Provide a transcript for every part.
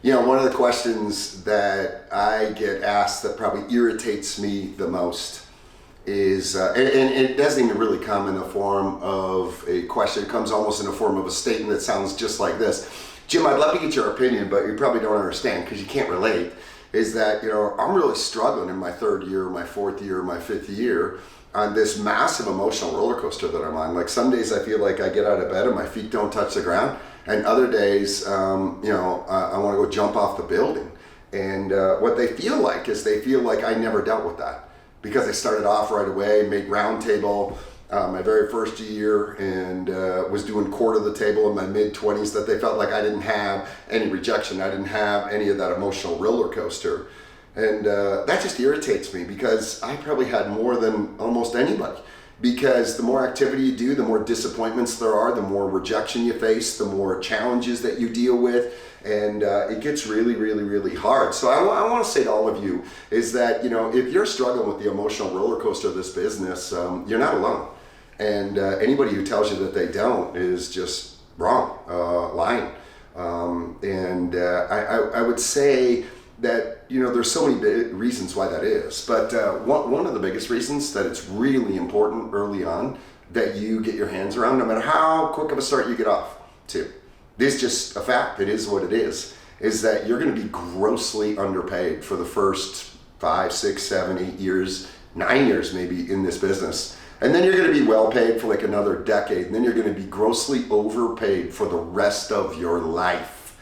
You know, one of the questions that I get asked that probably irritates me the most is, and it doesn't even really come in the form of a question. It comes almost in the form of a statement that sounds just like this. Jim, I'd love to get your opinion, but you probably don't understand because you can't relate. Is that, you know, I'm really struggling in my third year, my fourth year, my fifth year on this massive emotional roller coaster that I'm on. Like some days I feel like I get out of bed and my feet don't touch the ground. And other days, I want to go jump off the building. And what they feel like is they feel like I never dealt with that because I started off right away, made roundtable my very first year, and was doing quarter of the table in my mid-20s that they felt like I didn't have any rejection. I didn't have any of that emotional roller coaster. And that just irritates me because I probably had more than almost anybody. Because the more activity you do, the more disappointments there are, the more rejection you face, the more challenges that you deal with, and it gets really, really, really hard. So I want to say to all of you is that, you know, if you're struggling with the emotional roller coaster of this business, you're not alone. And anybody who tells you that they don't is just wrong, lying. I would say that, you know, there's so many reasons why that is, but one of the biggest reasons that it's really important early on that you get your hands around, no matter how quick of a start you get off to. This is just a fact, it is what it is that you're going to be grossly underpaid for the first 5, 6, 7, 8 years, 9 years maybe in this business. And then you're going to be well paid for like another decade, and then you're going to be grossly overpaid for the rest of your life.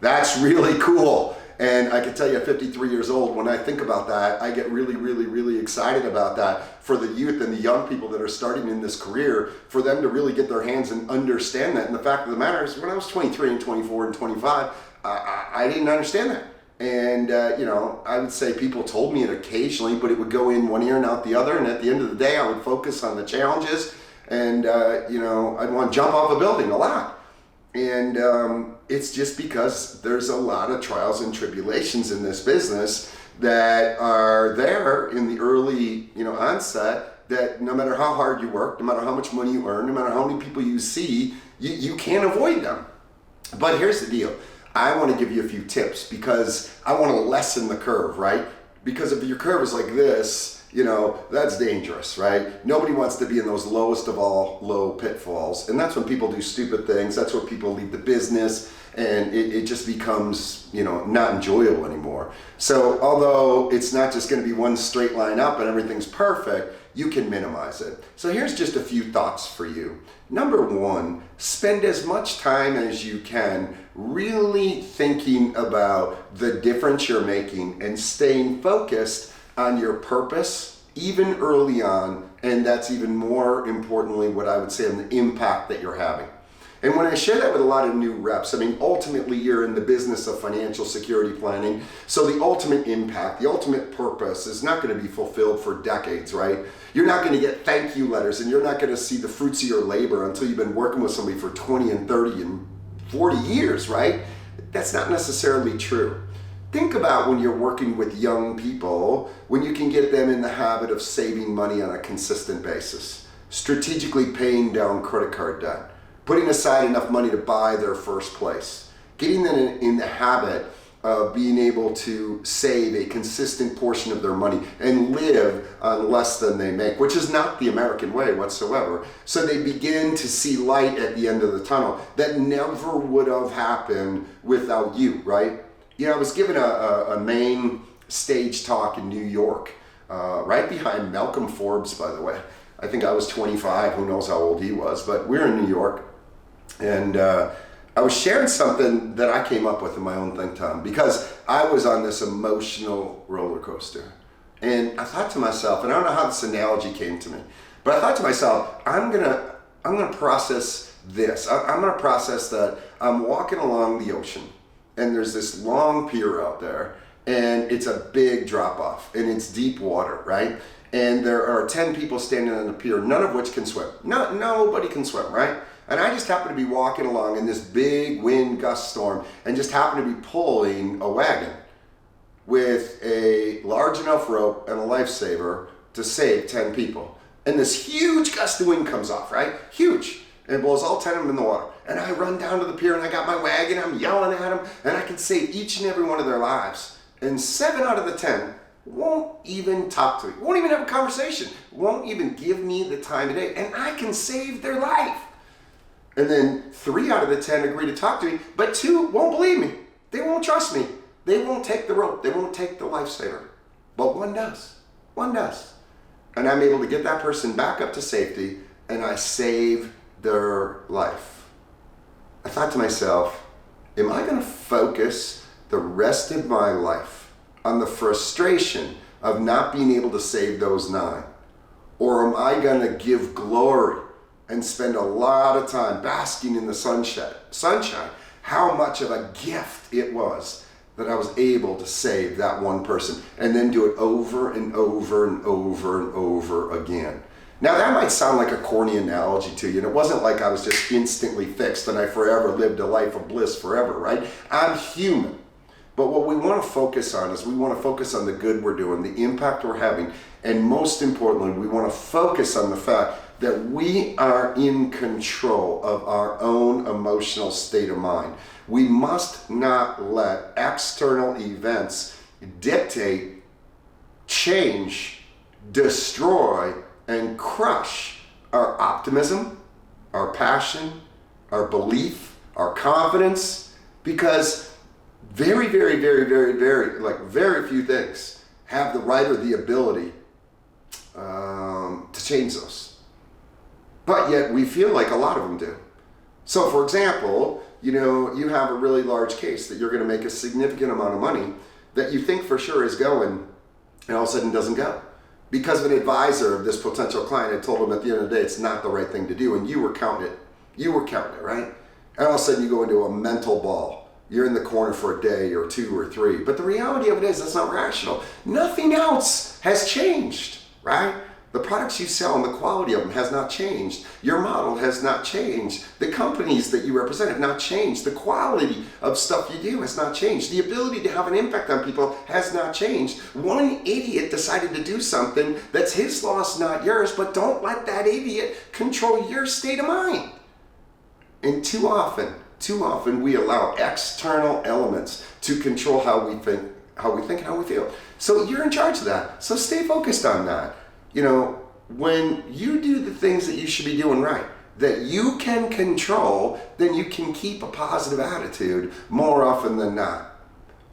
That's really cool. And I can tell you at 53 years old, when I think about that, I get really, really, really excited about that for the youth and the young people that are starting in this career, for them to really get their hands and understand that. And the fact of the matter is, when I was 23 and 24 and 25, I didn't understand that. And, I would say people told me it occasionally, but it would go in one ear and out the other. And at the end of the day, I would focus on the challenges and, I'd want to jump off a building a lot. And it's just because there's a lot of trials and tribulations in this business that are there in the early, onset, that no matter how hard you work, no matter how much money you earn, no matter how many people you see, you can't avoid them. But here's the deal. I want to give you a few tips because I want to lessen the curve, right? Because if your curve is like this, that's dangerous, right? Nobody wants to be in those lowest of all low pitfalls. And that's when people do stupid things. That's where people leave the business and it just becomes, not enjoyable anymore. So although it's not just going to be one straight line up and everything's perfect, you can minimize it. So here's just a few thoughts for you. Number one, spend as much time as you can really thinking about the difference you're making and staying focused on your purpose, even early on, and that's even more importantly what I would say on the impact that you're having. And when I share that with a lot of new reps, ultimately you're in the business of financial security planning, so the ultimate impact, the ultimate purpose is not going to be fulfilled for decades, right? You're not going to get thank you letters and you're not going to see the fruits of your labor until you've been working with somebody for 20 and 30 and 40 years, right? That's not necessarily true. Think about when you're working with young people, when you can get them in the habit of saving money on a consistent basis, strategically paying down credit card debt, putting aside enough money to buy their first place, getting them in the habit of being able to save a consistent portion of their money and live on less than they make, which is not the American way whatsoever. So they begin to see light at the end of the tunnel that never would have happened without you, right? I was given a main stage talk in New York, right behind Malcolm Forbes, by the way. I think I was 25, who knows how old he was, but we're in New York. And I was sharing something that I came up with in my own think time because I was on this emotional roller coaster. And I thought to myself, and I don't know how this analogy came to me, but I thought to myself, I'm gonna process this. I'm gonna process that I'm walking along the ocean and there's this long pier out there and it's a big drop off and it's deep water, right? And there are 10 people standing on the pier, none of which can swim. Nobody can swim, right? And I just happen to be walking along in this big wind gust storm and just happen to be pulling a wagon with a large enough rope and a lifesaver to save 10 people. And this huge gust of wind comes off, right? Huge. and it blows all 10 of them in the water. And I run down to the pier and I got my wagon, I'm yelling at them, and I can save each and every one of their lives. And 7 out of the 10 won't even talk to me, won't even have a conversation, won't even give me the time of day, and I can save their life. And then 3 out of the 10 agree to talk to me, but 2 won't believe me. They won't trust me. They won't take the rope. They won't take the lifesaver. But 1 does. 1 does. And I'm able to get that person back up to safety, and I save their life. I thought to myself, am I going to focus the rest of my life on the frustration of not being able to save those 9? Or am I going to give glory and spend a lot of time basking in the sunshine, how much of a gift it was that I was able to save that one person, and then do it over and over and over and over again? Now that might sound like a corny analogy to you, and it wasn't like I was just instantly fixed and I forever lived a life of bliss forever, right? I'm human. But what we want to focus on is we want to focus on the good we're doing, the impact we're having, and most importantly, we want to focus on the fact that we are in control of our own emotional state of mind. We must not let external events dictate, change, destroy, and crush our optimism, our passion, our belief, our confidence, because very few things have the right or the ability to change those. But yet we feel like a lot of them do. So for example, you have a really large case that you're going to make a significant amount of money that you think for sure is going, and all of a sudden doesn't go. Because an advisor of this potential client had told him at the end of the day it's not the right thing to do, and you were counting it. You were counting it, right? And all of a sudden you go into a mental ball. You're in the corner for a day or 2 or 3. But the reality of it is that's not rational. Nothing else has changed, right? The products you sell and the quality of them has not changed. Your model has not changed. The companies that you represent have not changed. The quality of stuff you do has not changed. The ability to have an impact on people has not changed. One idiot decided to do something that's his loss, not yours, but don't let that idiot control your state of mind. And too often we allow external elements to control how we think and how we feel. So you're in charge of that. So stay focused on that. When you do the things that you should be doing right, that you can control, then you can keep a positive attitude more often than not.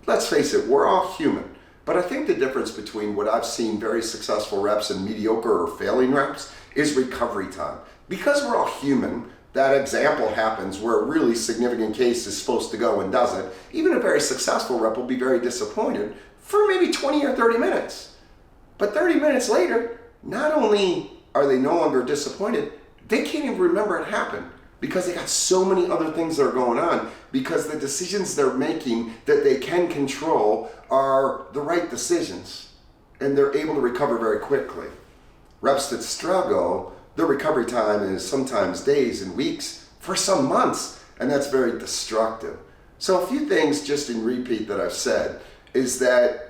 Let's face it, we're all human. But I think the difference between what I've seen very successful reps and mediocre or failing reps is recovery time. Because we're all human, that example happens where a really significant case is supposed to go and doesn't. Even a very successful rep will be very disappointed for maybe 20 or 30 minutes. But 30 minutes later, not only are they no longer disappointed, they can't even remember it happened because they got so many other things that are going on, because the decisions they're making that they can control are the right decisions, and they're able to recover very quickly. Reps that struggle, their recovery time is sometimes days and weeks, for some months, and that's very destructive. So a few things just in repeat that I've said is that,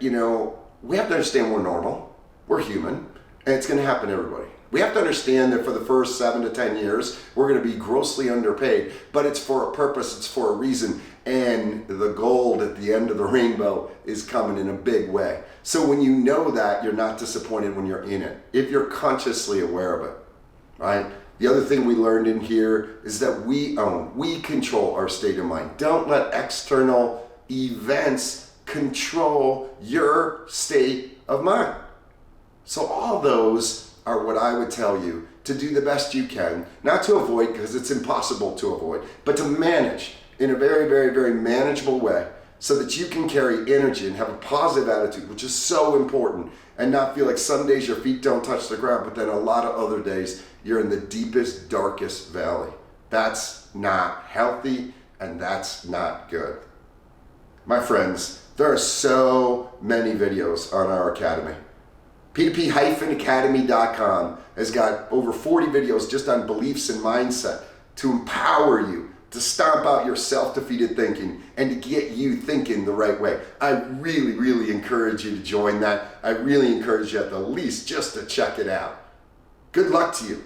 we have to understand we're normal, we're human, and it's going to happen to everybody. We have to understand that for the first 7 to 10 years, we're going to be grossly underpaid, but it's for a purpose, it's for a reason, and the gold at the end of the rainbow is coming in a big way. So when you know that, you're not disappointed when you're in it, if you're consciously aware of it, right? The other thing we learned in here is that we control our state of mind. Don't let external events control your state of mind. So all those are what I would tell you to do the best you can, not to avoid because it's impossible to avoid, but to manage in a very manageable way so that you can carry energy and have a positive attitude, which is so important, and not feel like some days your feet don't touch the ground, but then a lot of other days you're in the deepest, darkest valley. That's not healthy, and that's not good. My friends, there are so many videos on our academy. P2P-academy.com has got over 40 videos just on beliefs and mindset to empower you to stomp out your self-defeated thinking and to get you thinking the right way. I really encourage you to join that. I really encourage you at the least just to check it out. Good luck to you.